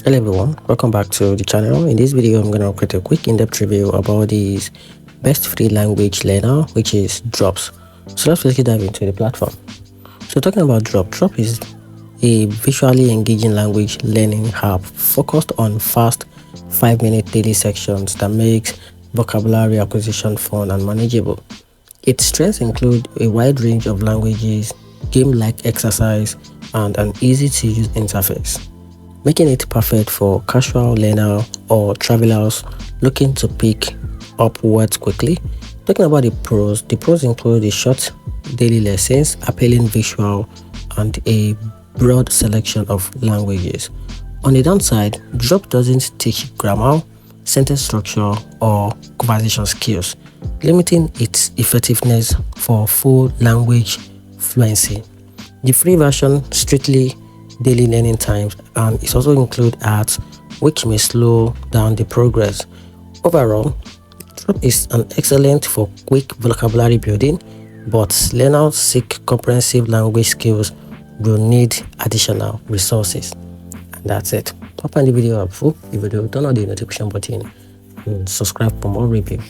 Hello everyone, welcome back to the channel. In this video I'm going to create a quick in-depth review about this best free language learner, which is Drops. So let's quickly dive into the platform. So talking about Drop is a visually engaging language learning app focused on fast 5-minute daily sections that makes vocabulary acquisition fun and manageable. Its strengths include a wide range of languages, game-like exercise, and an easy-to-use interface, making it perfect for casual learner or travelers looking to pick up words quickly. Talking about the pros include a short daily lessons, appealing visual, and a broad selection of languages. On the downside, Drop doesn't teach grammar, sentence structure, or conversation skills, limiting its effectiveness for full language fluency. The free version strictly daily learning times, and it also includes ads which may slow down the progress. Overall, Drop is an excellent for quick vocabulary building, but learners seek comprehensive language skills will need additional resources. And that's it. Hope you find the video helpful. If you do, turn on the notification button and subscribe for more review.